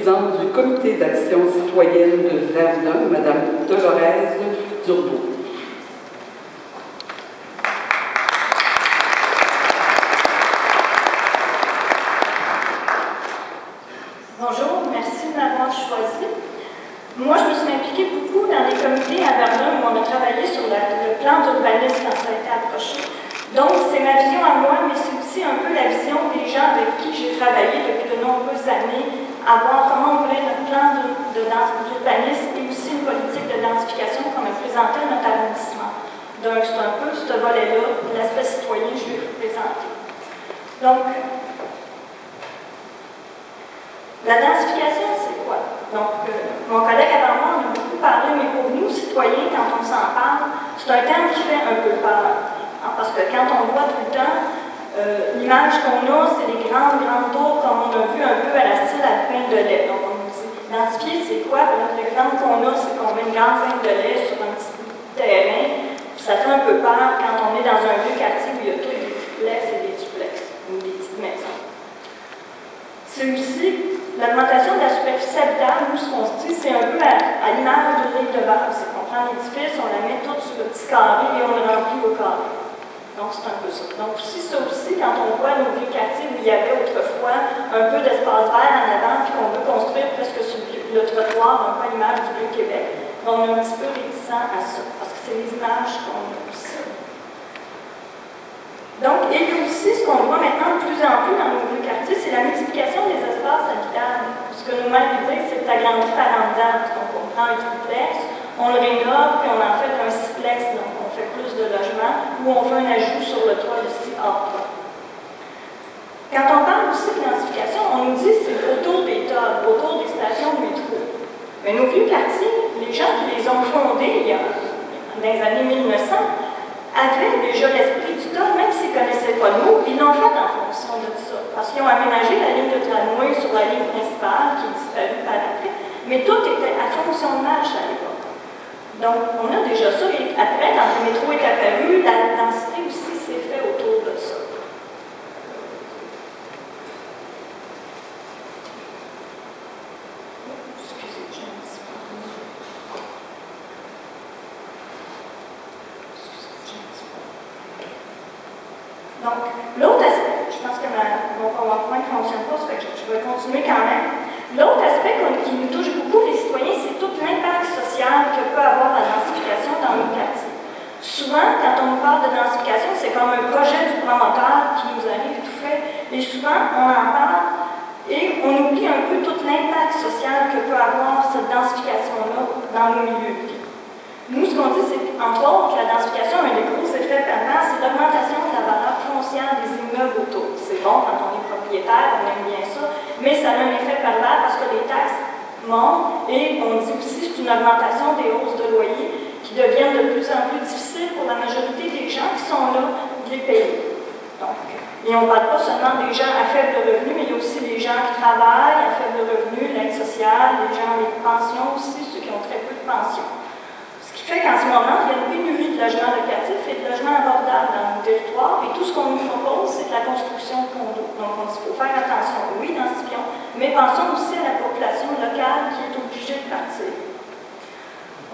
présidente du Comité d'action citoyenne de Verdun, Mme Dolores Durbeau. Bonjour, merci de m'avoir choisi. Moi, je me suis impliquée beaucoup dans les comités à Verdun où on a travaillé sur le plan d'urbanisme quand ça a été approché. Donc, c'est ma vision à moi, mais c'est aussi un peu la vision des gens avec qui j'ai travaillé depuis de nombreuses années, à voir comment on voulait notre plan d'urbanisme et aussi une politique de densification qu'on a présenté à notre arrondissement. Donc, c'est un peu ce volet-là, l'aspect citoyen, je vais vous présenter. Donc, la densification, c'est quoi? Donc, mon collègue avant moi en a beaucoup parlé, mais pour nous, citoyens, quand on s'en parle, c'est un terme qui fait un peu peur. Parce que quand on voit tout le temps, l'image qu'on a, c'est les grandes tours, comme on a vu un peu à la style alpin de lait. Donc, on nous dit, densifier, c'est quoi? L'exemple qu'on a, c'est qu'on met une grande pinte de lait sur un petit terrain, puis ça fait un peu peur quand on est dans un vieux quartier où il y a tous des triplex et des duplex, ou des petites maisons. C'est aussi l'augmentation de la superficie habitable. Nous, ce qu'on se dit, c'est un peu à l'image de l'île de base. C'est qu'on prend l'édifice, on la met toute sur le petit carré et on le remplit au carré. Donc, c'est un peu ça. Donc, ça aussi, quand on voit nos vieux quartiers où il y avait autrefois un peu d'espace vert en avant, puis qu'on veut construire presque sur le trottoir, un peu à l'image du Vieux-Québec, on est un petit peu réticent à ça, parce que c'est les images qu'on a aussi. Donc, il y a aussi ce qu'on voit maintenant de plus en plus dans nos vieux quartiers, c'est la multiplication des espaces habitables. Ce que nous m'avons dit, c'est agrandir par en dedans. Donc, on prend un triplex, on le rénove, puis on en fait un siplex, donc on fait plus de logements, ou on fait un ajout sur le toit ici, hors toit. Quand on parle aussi de densification, on nous dit que c'est autour des tables, autour des stations de métro. Mais nos vieux quartiers, les gens qui les ont fondés dans les années 1900, avaient déjà l'esprit du tas, même s'ils ne connaissaient pas le mot, ils l'ont fait en fonction de ça. Parce qu'ils ont aménagé la ligne de tramway sur la ligne principale, qui est disparue par après, mais tout était à fonction de marche à l'époque. Donc, on a déjà ça, et après, quand le métro est apparu, la densité aussi s'est faite autour de ça. Donc, l'autre aspect, je pense que mon PowerPoint ne fonctionne pas, ça fait que je vais continuer quand même. L'autre aspect qui nous touche beaucoup, les citoyens, c'est tout l'impact social que peut avoir la densification dans nos quartiers. Souvent, quand on nous parle de densification, c'est comme un projet du promoteur qui nous arrive tout fait, et souvent, on en parle et on oublie un peu tout l'impact social que peut avoir cette densification-là dans nos milieux de vie. Nous, ce qu'on dit, c'est qu'entre autres, la densification a un des gros effets pervers, c'est l'augmentation de la valeur foncière des immeubles autour. C'est bon quand on est propriétaire, on aime bien ça, mais ça a un effet pervers parce que les taxes montent et on dit aussi que c'est une augmentation des hausses de loyer qui deviennent de plus en plus difficiles pour la majorité des gens qui sont là de les payer. Donc, et on ne parle pas seulement des gens à faible revenu, mais il y a aussi les gens qui travaillent à faible revenu, l'aide sociale, les gens avec pension aussi, ceux qui ont très peu de pension. Ce qui fait qu'en ce moment, il y a une pénurie de logements locatifs et de logements abordables dans nos territoires, et tout ce qu'on nous propose, c'est de la construction de condos. Donc, on dit qu'il faut faire attention, oui, densifions, mais pensons aussi à la population locale qui est obligée de partir.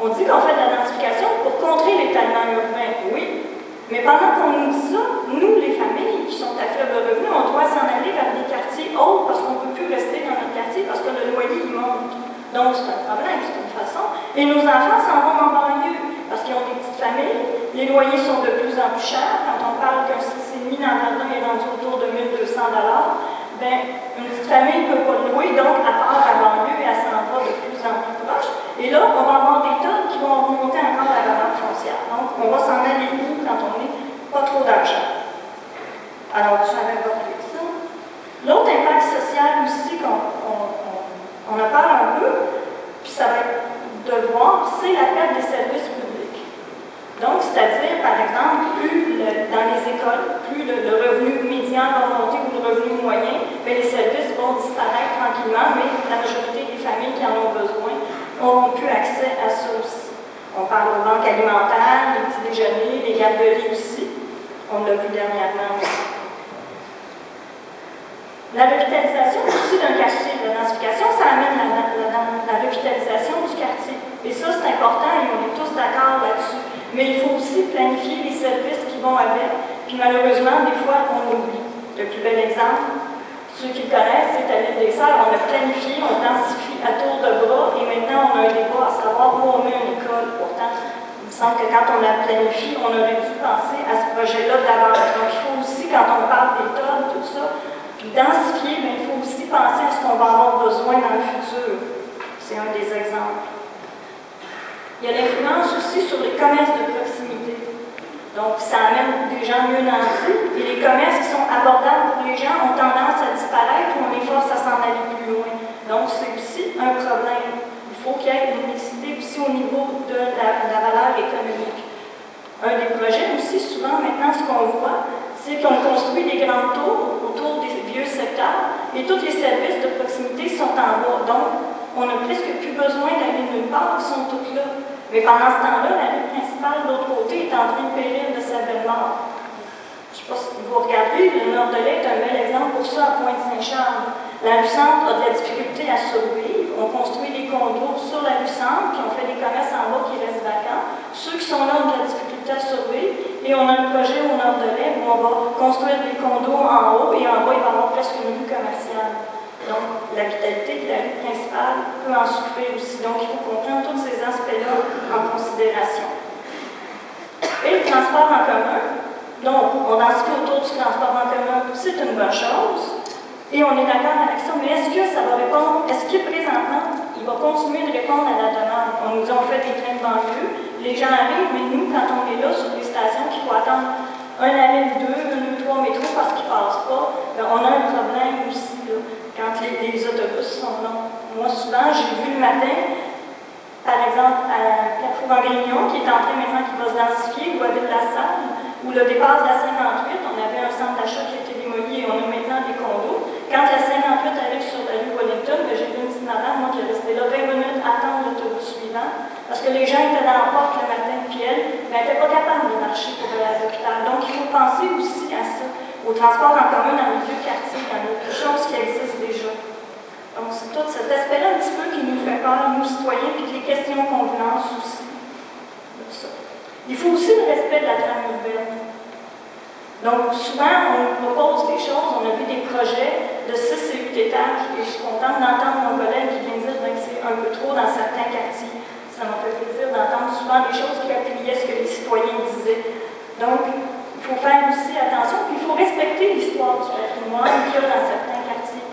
On dit qu'on fait de la densification pour contrer l'étalement urbain, oui, mais pendant qu'on nous dit ça, nous, les familles qui sont à faible revenu, on doit s'en aller vers des quartiers hauts parce qu'on ne peut plus rester dans notre quartier parce que le loyer, il monte. Donc, c'est un problème, c'est une façon. Et nos enfants s'en vont en banlieue parce qu'ils ont des petites familles. Les loyers sont de plus en plus chers. Quand on parle qu'un 6,5 dans Verdun est rendu autour de 1 200 $, bien, une petite famille ne peut pas le louer, donc à part la banlieue, elle s'en va de plus en plus proche. Et là, on va avoir des tonnes qui vont remonter encore la valeur foncière. Donc, on va s'en aller où quand on n'est pas trop d'argent. Alors, j'avais abordé ça. L'autre impact social aussi on en parle un peu, puis ça va être de voir, c'est la perte des services publics. Donc, c'est-à-dire, par exemple, plus dans les écoles, plus le revenu médian va monter ou le revenu moyen, bien, les services vont disparaître tranquillement, mais la majorité des familles qui en ont besoin n'auront plus accès à ça aussi. On parle aux banques alimentaires, les petits déjeuners, les garderies aussi. On l'a vu dernièrement aussi. La revitalisation aussi d'un quartier de densification, ça amène la mais il faut aussi planifier les services qui vont avec, puis malheureusement, des fois, on oublie. Le plus bel exemple, ceux qui connaissent, c'est à l'île des Sœurs, on a planifié, on densifie à tour de bras, et maintenant on a un débat à savoir où on met une école. Pourtant, il me semble que quand on la planifie, on aurait dû penser à ce projet-là d'avance. Donc il faut aussi, quand on parle d'étoiles, tout ça, densifier, mais il faut aussi penser à ce qu'on va avoir besoin dans le futur. C'est un des exemples. Il y a l'influence aussi sur les commerces de proximité. Donc, ça amène des gens mieux nancés. Et les commerces qui sont abordables pour les gens ont tendance à disparaître ou on les force à s'en aller plus loin. Donc, c'est aussi un problème. Il faut qu'il y ait une mixité aussi au niveau de la valeur économique. Un des projets aussi, souvent, maintenant, ce qu'on voit, c'est qu'on construit des grandes tours autour des vieux secteurs et tous les services de proximité sont en bas. Donc, on n'a presque plus besoin d'aller nulle part, ils sont tous là. Mais pendant ce temps-là, la rue principale de l'autre côté est en train de périr de sa belle mort. Je ne sais pas si vous regardez, le Nord-de-l'Est est un bel exemple pour ça à Pointe-Saint-Charles. La rue Centre a de la difficulté à survivre. On construit des condos sur la rue Centre, puis on fait des commerces en bas qui restent vacants. Ceux qui sont là ont de la difficulté à survivre. Et on a un projet au Nord-de-l'Est où on va construire des condos en haut et en bas, il va y avoir presque une rue commerciale. Donc, la vitalité de la rue principale peut en souffrir aussi. Donc, il faut qu'on prenne tous ces aspects-là en considération. Et le transport en commun, donc, on densifie autour du transport en commun, c'est une bonne chose. Et on est d'accord avec ça, mais est-ce que ça va répondre, est-ce que présentement, il va continuer de répondre à la demande? On nous dit, on fait des trains de banlieue, les gens arrivent, mais nous, quand on est là sur des stations qu'il faut attendre un arrêt ou deux, un ou trois métros parce qu'ils ne passent pas, bien, on a un problème aussi, là, quand les autobus sont longs. Moi, souvent, j'ai vu le matin, par exemple, à Carrefour-en-Grignon, qui est en train maintenant, qui va se densifier, ou à Ville-la-Salle, où le départ de la 58, on avait un centre d'achat qui a été démoli et on a maintenant des condos. Quand la 58 arrive sur la rue Wellington, j'ai vu une petite madame, moi, qui est restée là 20 minutes à attendre l'autobus suivant, parce que les gens étaient dans la porte le matin, puis elle n'était pas capable de marcher pour aller à l'hôpital. Donc, il faut penser aussi à ça, au transport en commun dans les vieux quartiers, dans les choses qui existent déjà. Donc, c'est tout cet aspect-là un petit peu qui nous fait peur, nous citoyens, puis les questions qu'on lance aussi. Il faut aussi le respect de la trame urbaine. Donc, souvent, on nous propose des choses, on a vu des projets de 6 et 8 étages, et je suis contente d'entendre mon collègue qui vient dire que c'est un peu trop dans certains quartiers. Ça m'a fait plaisir d'entendre souvent des choses qui appuyaient ce que les citoyens disaient. Donc, il faut faire aussi attention, puis il faut respecter l'histoire du patrimoine qu'il y a dans certains quartiers.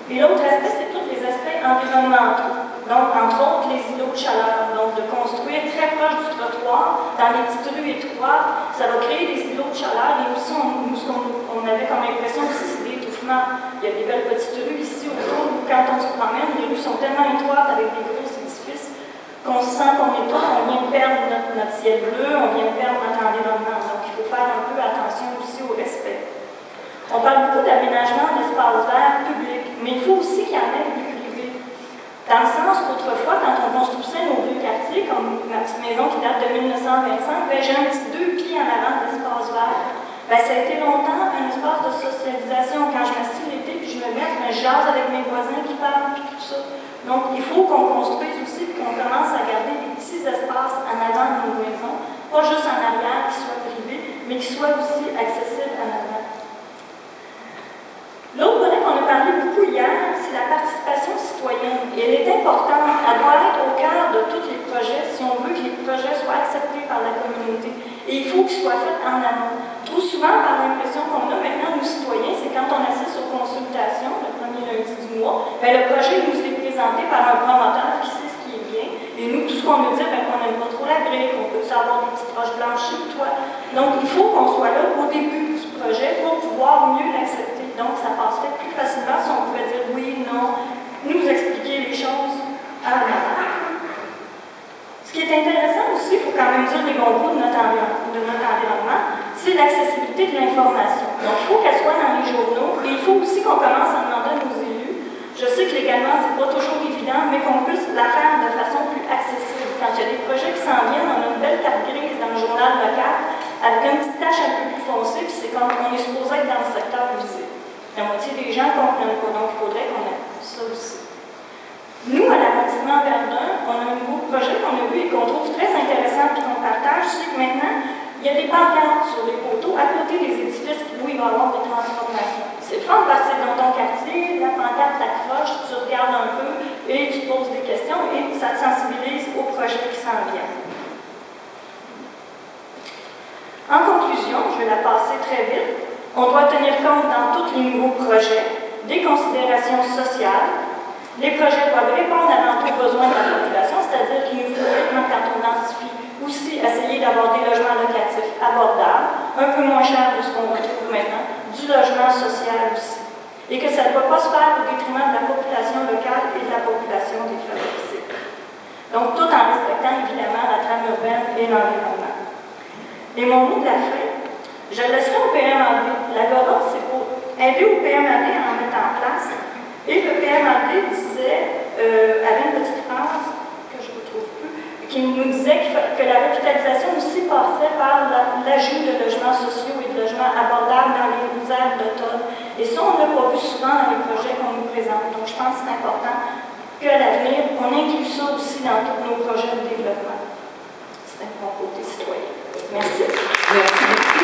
Et l'autre aspect, c'est tous les aspects environnementaux. Donc, entre autres, les îlots de chaleur. Donc, de construire très proche du trottoir, dans les petites rues étroites, ça va créer des îlots de chaleur. Et aussi, nous, ce qu'on avait comme impression aussi, c'est l'étouffement. Il y a des belles petites rues ici autour où, quand on se promène, les rues sont tellement étroites avec des gros édifices qu'on se sent qu'on étouffe, on vient de perdre notre ciel bleu, on vient de perdre notre environnement. Donc, il faut faire un peu attention aussi au respect. On parle beaucoup d'aménagement d'espaces verts publics, mais il faut aussi qu'il y en ait du privé. Dans le sens qu'autrefois, quand on construisait nos vieux quartiers, comme ma petite maison qui date de 1925, ben, j'ai un petit 2 pieds en avant d'espace vert. Ben, ça a été longtemps un espace de socialisation. Quand je m'assieds l'été, puis je me mets, je jase avec mes voisins qui parlent, puis tout ça. Donc, il faut qu'on construise aussi, puis qu'on commence à garder des petits espaces en avant de nos maisons, pas juste en arrière, qui soient privés, mais qui soient aussi accessibles en avant. L'autre volet qu'on a parlé beaucoup hier, c'est la participation citoyenne. Et elle est importante, elle doit être au cœur de tous les projets si on veut que les projets soient acceptés par la communauté. Et il faut qu'ils soient faits en amont. Trop souvent, par l'impression qu'on a maintenant, nous citoyens, c'est quand on assiste aux consultations, le premier lundi du mois, bien, le projet nous est présenté par un promoteur qui sait ce qui est bien. Et nous, tout ce qu'on nous dit, bien, qu'on n'aime pas trop la brique, qu'on peut avoir des petites roches blanches chez toi. Donc, il faut qu'on soit là au début du projet pour pouvoir mieux l'accepter. Donc, ça passerait plus facilement si on pouvait dire oui, non, nous expliquer les choses à l'avant. Ce qui est intéressant aussi, il faut quand même dire les bons coups de notre environnement, c'est l'accessibilité de l'information. Donc, il faut qu'elle soit dans les journaux et il faut aussi qu'on commence à demander à nos élus. Je sais que légalement, ce n'est pas toujours évident, mais qu'on puisse la faire de façon plus accessible. Quand il y a des projets qui s'en viennent, on a une belle carte grise dans le journal local avec une petite tache un peu plus foncée, puis c'est comme on est supposé être dans le secteur visé. La moitié des gens ne comprennent pas, donc il faudrait qu'on ait ça aussi. Nous, à l'arrondissement Verdun, on a un nouveau projet qu'on a vu et qu'on trouve très intéressant et qu'on partage, c'est que maintenant, il y a des pancartes sur les poteaux à côté des édifices où il va y avoir des transformations. C'est le fun parce que c'est dans ton quartier, la pancarte t'accroche, tu regardes un peu et tu poses des questions et ça te sensibilise au projet qui s'en vient. En conclusion, je vais la passer très vite. On doit tenir compte dans tous les nouveaux projets des considérations sociales. Les projets doivent répondre avant tout aux besoins de la population, c'est-à-dire qu'il nous faut maintenant, quand on densifie, aussi essayer d'avoir des logements locatifs abordables, un peu moins chers de ce qu'on retrouve maintenant, du logement social aussi. Et que ça ne doit pas se faire au détriment de la population locale et de la population défavorisée. Donc, tout en respectant évidemment la trame urbaine et l'environnement. Et mon mot de la fin, je le laisserai au PMAD. L'Agora, c'est pour aider au PMAD à en mettre en place. Et le PMAD disait, avait une petite phrase que je ne retrouve plus, qui nous disait que la revitalisation aussi passait par l'ajout de logements sociaux et de logements abordables dans les aires d'automne. Et ça, on ne l'a pas vu souvent dans les projets qu'on nous présente. Donc, je pense que c'est important qu'à l'avenir, on inclue ça aussi dans tous nos projets de développement. C'est un bon côté citoyen. Merci. Merci.